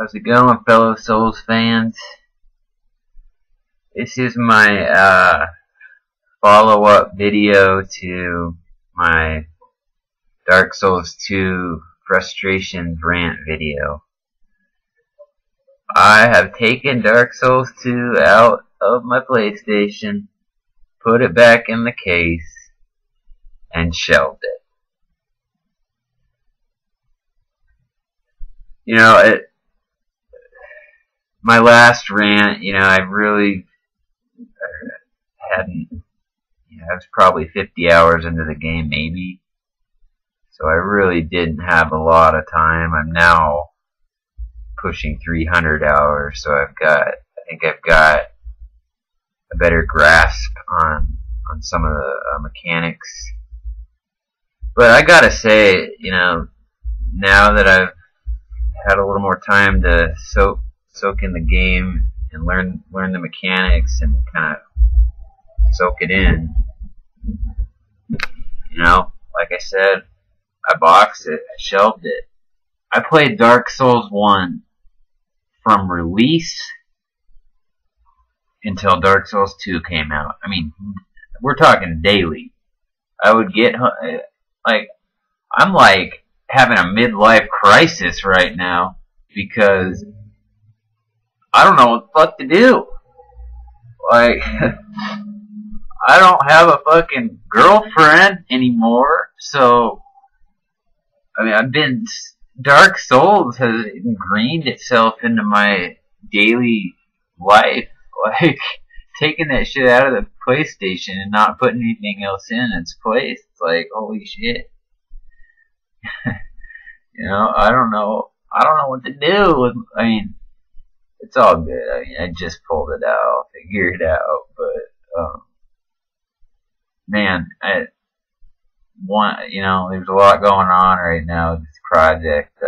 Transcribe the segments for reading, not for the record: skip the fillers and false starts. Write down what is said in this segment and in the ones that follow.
How's it going, fellow Souls fans? This is my follow-up video to my Dark Souls 2 Frustrations Rant video. I have taken Dark Souls 2 out of my PlayStation, put it back in the case, and shelved it. You know, my last rant, I really hadn't, I was probably 50 hours into the game, maybe. So I really didn't have a lot of time. I'm now pushing 300 hours, so I think I've got a better grasp on some of the mechanics. But I gotta say, now that I've had a little more time to soak in the game and learn the mechanics and kind of soak it in. Like I said, I boxed it, I shelved it. I played Dark Souls 1 from release until Dark Souls 2 came out. I mean, we're talking daily. I would get, I'm like having a midlife crisis right now because I don't know what the fuck to do. I don't have a fucking girlfriend anymore, so Dark Souls has ingrained itself into my daily life. Taking that shit out of the PlayStation and not putting anything else in its place. It's like, holy shit. I don't know what to do. It's all good. I just pulled it out, figured it out, but, man, there's a lot going on right now with this project,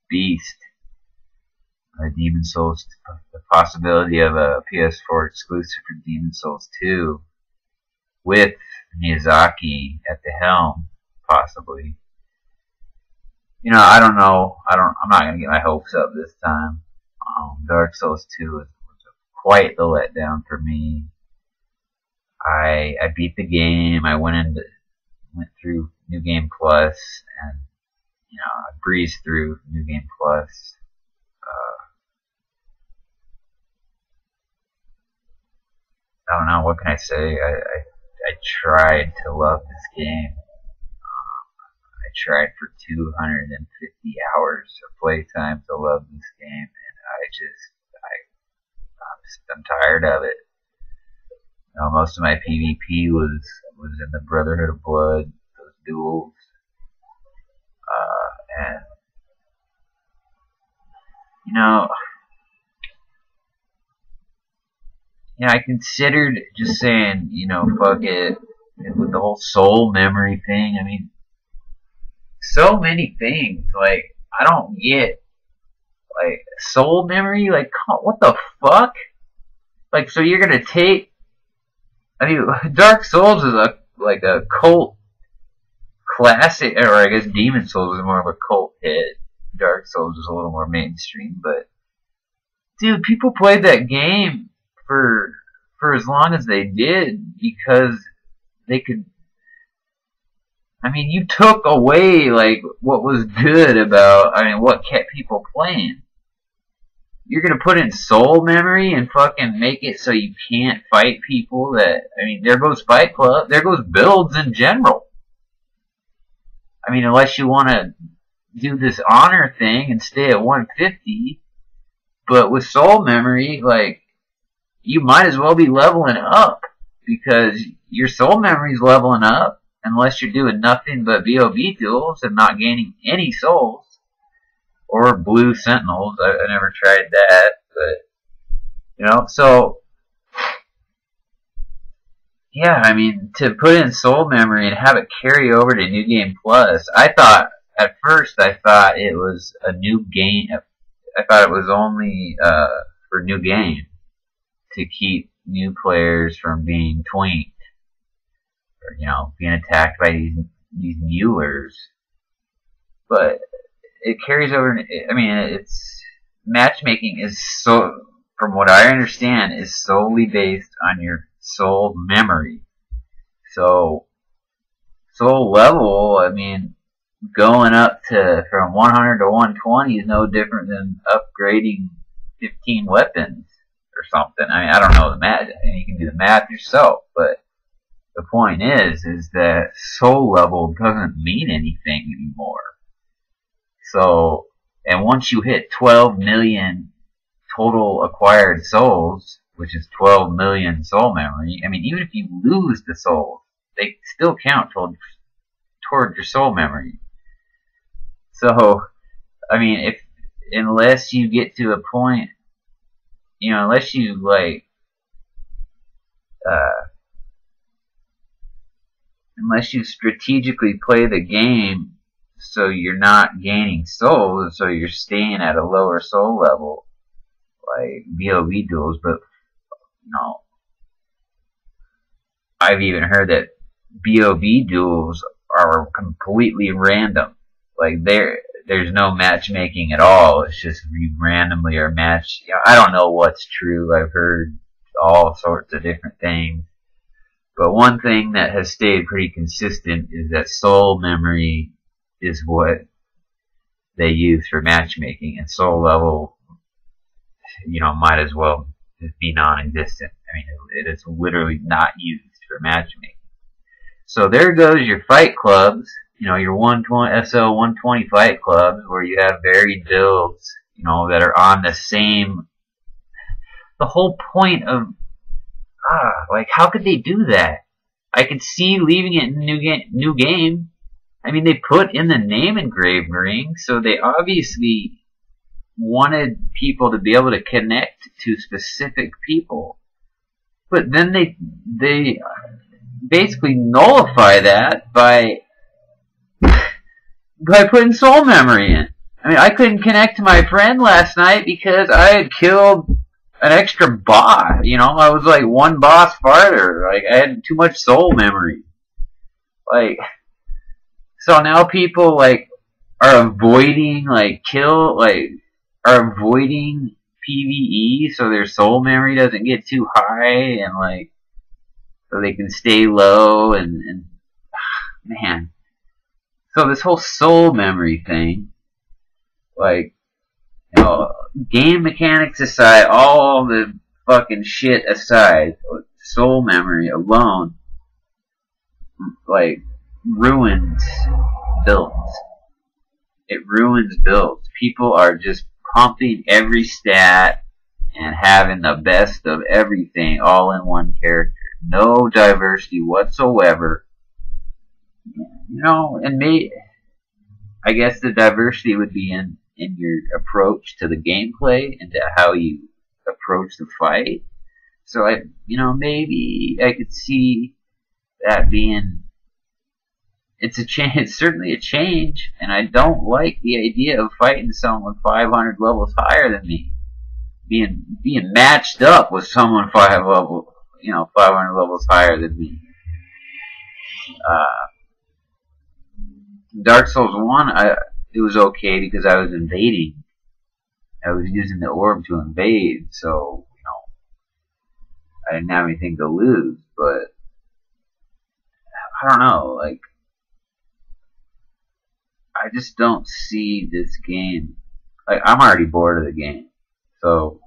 Beast, Demon Souls, the possibility of a PS4 exclusive for Demon Souls 2, with Miyazaki at the helm, possibly. I don't know. I'm not gonna get my hopes up this time. Dark Souls 2 was quite the letdown for me. I beat the game. I went through New Game Plus, and I breezed through New Game Plus. I don't know, what can I say? I tried to love this game. I tried for 250 hours of playtime to love this game, and I'm tired of it. Most of my PvP was in the Brotherhood of Blood, those duels, and I considered just saying, fuck it, with the whole soul memory thing. So many things, I don't get, soul memory, what the fuck? So you're gonna take, Dark Souls is a cult classic, or I guess Demon Souls is more of a cult hit. Dark Souls is a little more mainstream, but dude, people played that game for as long as they did because they could. You took away what was good about. What kept people playing. You're gonna put in soul memory and fucking make it so you can't fight people that. There goes Fight Club. There goes builds in general. Unless you want to do this honor thing and stay at 150, but with soul memory, you might as well be leveling up because your soul memory's leveling up unless you're doing nothing but BOB duels and not gaining any souls. Or Blue Sentinels. I never tried that, but, so, yeah, to put in soul memory and have it carry over to New Game Plus, at first I thought it was a new game. I thought it was only, for new game to keep new players from being twinked or, being attacked by these mulers. But it carries over. matchmaking is from what I understand, is solely based on your soul memory. So, soul level, I mean, going up to from 100 to 120 is no different than upgrading 15 weapons or something. I mean, I don't know the math. I mean, you can do the math yourself, but the point is that soul level doesn't mean anything anymore. So, and once you hit 12 million total acquired souls, which is 12 million soul memory, I mean, even if you lose the souls, they still count toward your soul memory. So, I mean, unless you get to a point, you know, unless you unless you strategically play the game so you're not gaining souls, so you're staying at a lower soul level, like BOV duels, but you know, I've even heard that BOV duels are completely random. Like there's no matchmaking at all. It's just you randomly are matched. You know, I don't know what's true. I've heard all sorts of different things. But one thing that has stayed pretty consistent is that soul memory is what they use for matchmaking, and soul level, you know, might as well just be non-existent. I mean, it is literally not used for matchmaking. So there goes your fight clubs, you know, your 120 SL 120 fight clubs, where you have varied builds, you know, that are on the same. The whole point of like, how could they do that? I could see leaving it in new game. I mean, they put in the name engraved ring, so they obviously wanted people to be able to connect to specific people. But then they basically nullify that by putting soul memory in. I mean, I couldn't connect to my friend last night because I had killed an extra boss. You know, I was like one boss farther. Like, I had too much soul memory. Like, so now people like are avoiding are avoiding PvE so their soul memory doesn't get too high, and like so they can stay low, and man. So this whole soul memory thing, like, you know, game mechanics aside, all the fucking shit aside, soul memory alone, like, ruins builds. It ruins builds. People are just pumping every stat and having the best of everything all in one character. No diversity whatsoever. You know, and I guess the diversity would be in your approach to the gameplay and to how you approach the fight. So maybe I could see that being. It's a change. It's certainly a change, and I don't like the idea of fighting someone 500 levels higher than me, being matched up with someone 500 levels higher than me. Dark Souls 1, it was okay because I was invading. I was using the orb to invade, so, you know, I didn't have anything to lose, but I don't know, like, I just don't see this game. Like, I'm already bored of the game, so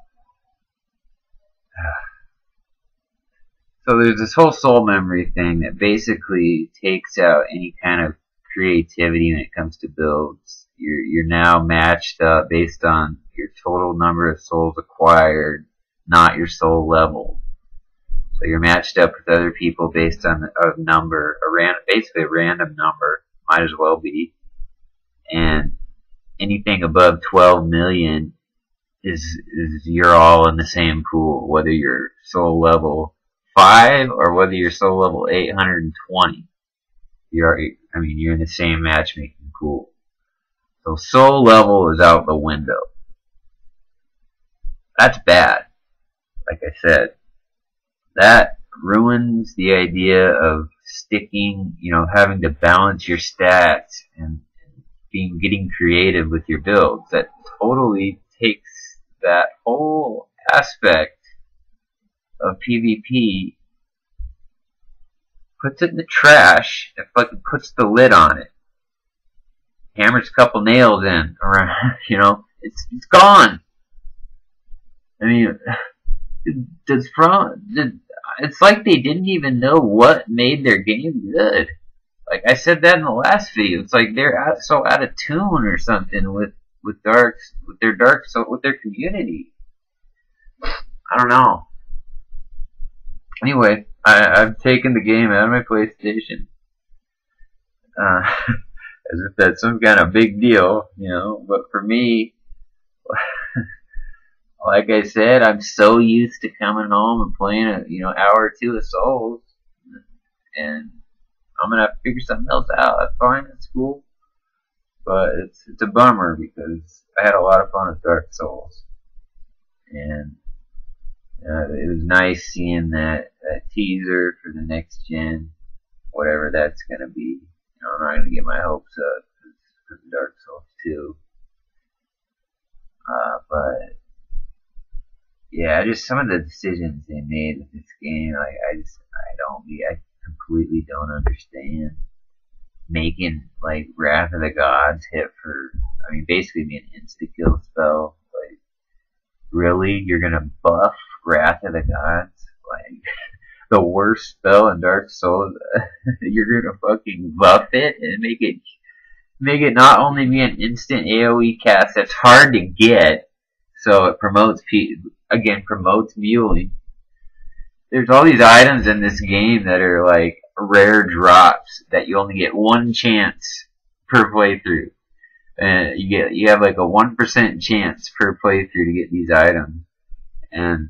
there's this whole soul memory thing that basically takes out any kind of creativity when it comes to builds. You're now matched up based on your total number of souls acquired, not your soul level. So you're matched up with other people based on a number, basically a random number, might as well be. And anything above 12 million is you're all in the same pool, whether you're soul level 5 or whether you're soul level 820. You're in the same matchmaking pool. So soul level is out the window. That's bad. Like I said, that ruins the idea of sticking, having to balance your stats and getting creative with your builds. That totally takes that whole aspect of PvP, puts it in the trash, and fucking puts the lid on it. Hammers a couple nails in around, you know, it's gone. I mean, it's like they didn't even know what made their game good. Like I said that in the last video, it's like they're so out of tune or something with their community. I don't know. Anyway, I've taken the game out of my PlayStation. As if that's some kind of big deal, you know. But for me, like I said, I'm so used to coming home and playing a hour or two of Souls, and I'm gonna have to figure something else out. That's fine, it's cool, but it's a bummer because I had a lot of fun with Dark Souls, and it was nice seeing that teaser for the next gen, whatever that's gonna be. I'm not gonna get my hopes up because of Dark Souls 2, but yeah, just some of the decisions they made with this game, like I completely don't understand. Making like Wrath of the Gods hit for, I mean, basically be an insta-kill spell. Like, really? You're gonna buff Wrath of the Gods? Like, the worst spell in Dark Souls? You're gonna fucking buff it and make it not only be an instant AoE cast that's hard to get, so it promotes muling. There's all these items in this game that are like rare drops that you only get one chance per playthrough. And you have like a 1% chance per playthrough to get these items. And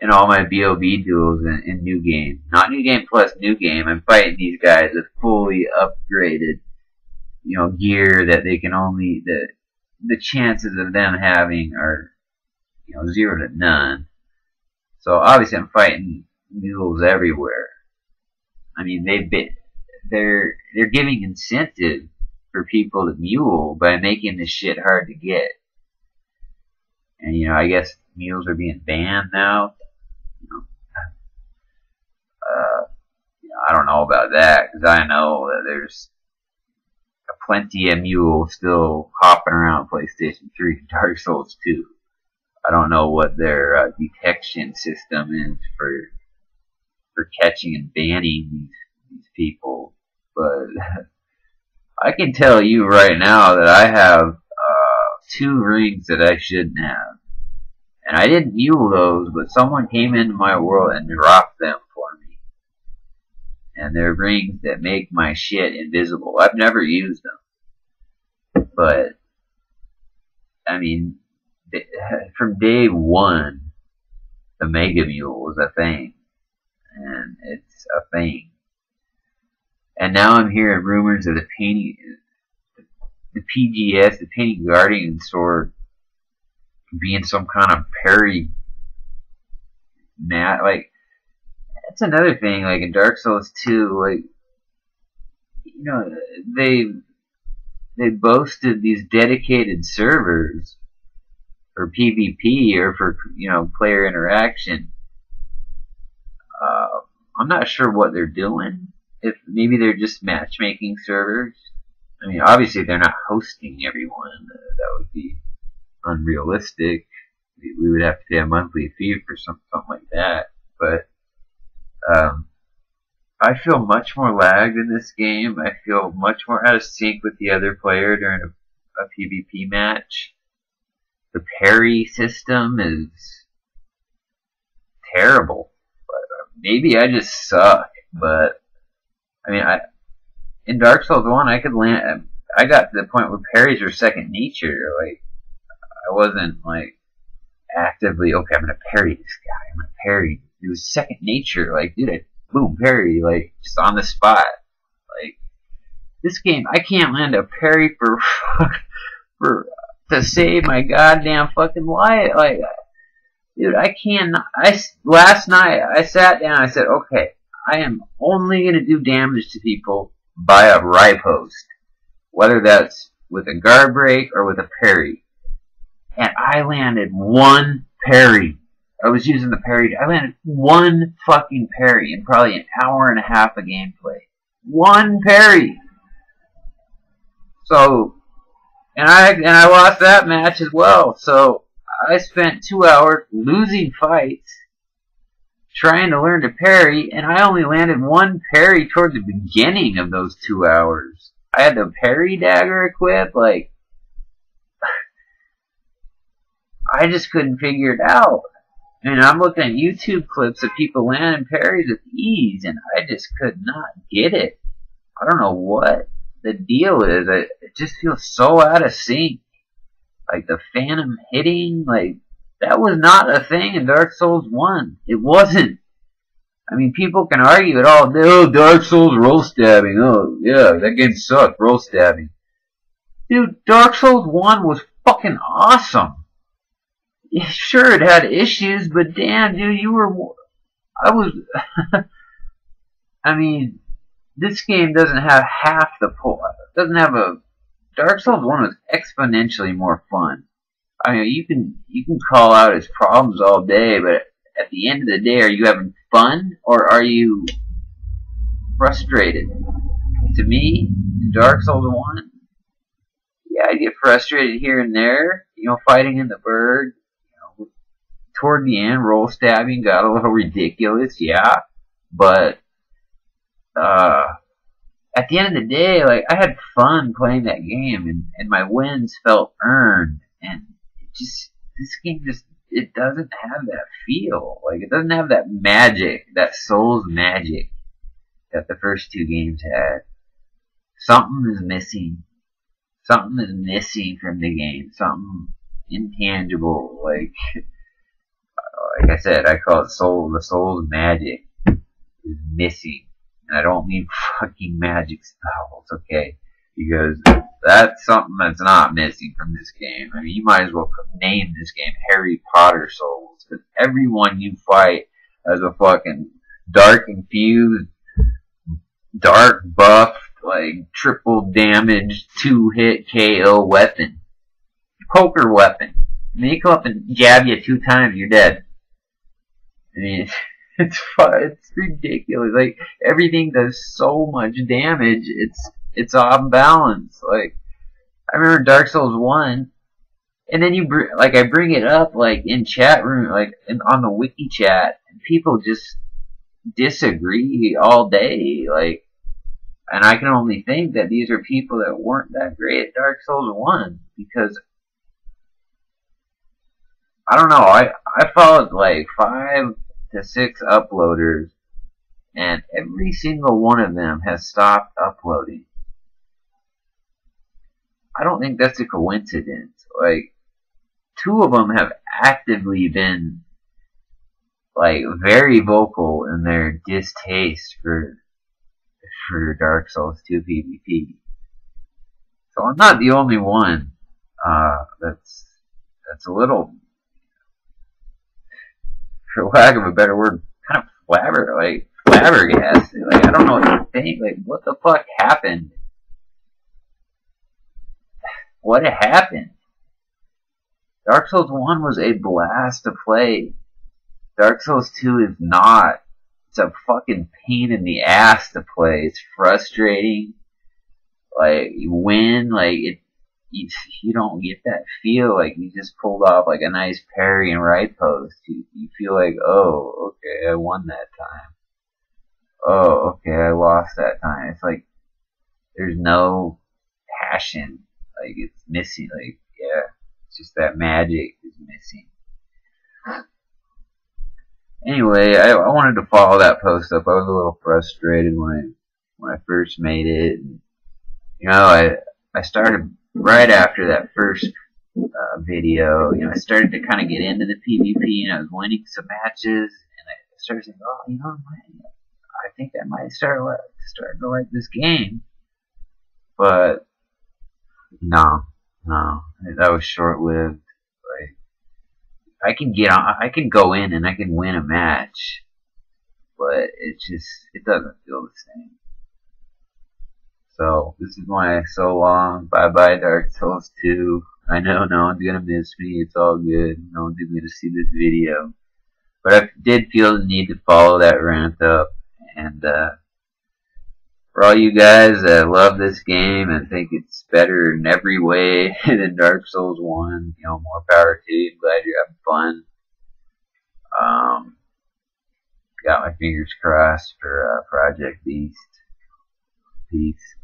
in all my BOB duels in New Game, not New Game Plus, New Game, I'm fighting these guys with fully upgraded, gear that they can only, the chances of them having are, 0 to none. So obviously I'm fighting mules everywhere. I mean, they're giving incentive for people to mule by making this shit hard to get. And I guess mules are being banned now. I don't know about that, because I know that there's plenty of mules still hopping around PlayStation 3 and Dark Souls 2. I don't know what their detection system is for catching and banning these people, but I can tell you right now that I have 2 rings that I shouldn't have, and I didn't mule those, but someone came into my world and dropped them for me, and they're rings that make my shit invisible. I've never used them, but I mean, from day one, the Mega Mule was a thing, and it's a thing. And now I'm hearing rumors of the PGS, the Painting Guardian Sword, being some kind of parry mat. Like, that's another thing. Like in Dark Souls 2, like, they boasted these dedicated servers for PvP or for player interaction. I'm not sure what they're doing. If maybe they're just matchmaking servers. I mean, obviously they're not hosting everyone. That would be unrealistic. We would have to pay a monthly fee for something like that. But I feel much more lagged in this game. I feel much more out of sync with the other player during a PvP match. The parry system is terrible. Maybe I just suck, but I mean, in Dark Souls 1, I could land. I got to the point where parries were second nature. Like, I wasn't like actively, okay, I'm gonna parry this guy. I'm gonna parry. It was second nature. Like, dude, I boom parry, like just on the spot. Like, this game, I can't land a parry to save my goddamn fucking life. Like, dude, last night I sat down. I said, okay, I am only gonna do damage to people by a riposte, whether that's with a guard break or with a parry. and I landed one parry. I was using the parry. I landed one fucking parry in probably an hour and a half of gameplay. One parry. So, and I lost that match as well. So I spent 2 hours losing fights, trying to learn to parry, and I only landed one parry toward the beginning of those 2 hours. I had the parry dagger equipped, like, I just couldn't figure it out. And I'm looking at YouTube clips of people landing parries with ease, and I just could not get it. I don't know what the deal is. It just feels so out of sync. Like the phantom hitting, like, that was not a thing in Dark Souls 1. It wasn't. I mean, people can argue it all. Oh, Dark Souls roll stabbing. Oh, yeah, that game sucked, roll stabbing. Dude, Dark Souls 1 was fucking awesome. Yeah, sure, it had issues, but damn, dude, I mean, this game doesn't have half the Dark Souls 1 was exponentially more fun. I mean, you can call out its problems all day, but at the end of the day, are you having fun or are you frustrated? To me, in Dark Souls 1, yeah, I get frustrated here and there, fighting in the Burg. Toward the end, roll stabbing got a little ridiculous, yeah, but at the end of the day, like, I had fun playing that game, and my wins felt earned, and this game it doesn't have that feel. Like, it doesn't have that magic, that Souls magic that the first two games had. Something is missing. Something is missing from the game. Something intangible. Like I said, I call it the Souls magic is missing. And I don't mean fucking magic spells, okay? Because that's something that's not missing from this game. I mean, you might as well name this game Harry Potter Souls. Because everyone you fight has a fucking dark infused, dark buffed, like, triple damage, 2-hit KO weapon. Poker weapon. I mean, you come up and jab you 2 times, you're dead. I mean, it's ridiculous. Like, everything does so much damage. It's off balance. Like, I remember Dark Souls 1, and then I bring it up, like, in chat room, like, on the wiki chat, and people just disagree all day. Like, and I can only think that these are people that weren't that great at Dark Souls 1, because I don't know, I followed like 5 to 6 uploaders, and every single one of them has stopped uploading. I don't think that's a coincidence. Like, 2 of them have actively been, like, very vocal in their distaste for Dark Souls 2 PvP. So I'm not the only one that's a little, for lack of a better word, kind of flabbergasted. Like, I don't know what to think. Like, what the fuck happened? What happened? Dark Souls 1 was a blast to play. Dark Souls 2 is not. It's a fucking pain in the ass to play. It's frustrating. Like, you win, like, you don't get that feel like you just pulled off like a nice parry and right post. You feel like, oh, okay, I won that time. Oh, okay, I lost that time. It's like, there's no passion. Like, it's missing. Like, yeah, it's just that magic is missing. Anyway, I wanted to follow that post up. I was a little frustrated when I first made it. I started right after that first video. I started to kind of get into the PvP, and I was winning some matches, and I started saying, oh, I think I might start to like this game. But no, that was short-lived. Like, I can go in and I can win a match, but it doesn't feel the same. So, this is my so long, bye-bye Dark Souls 2. I know no one's gonna miss me. It's all good. No one's even gonna see this video. But I did feel the need to follow that rant up. And for all you guys that love this game and think it's better in every way than Dark Souls 1, you know, more power to you. Glad you're having fun. Got my fingers crossed for Project Beast. Peace.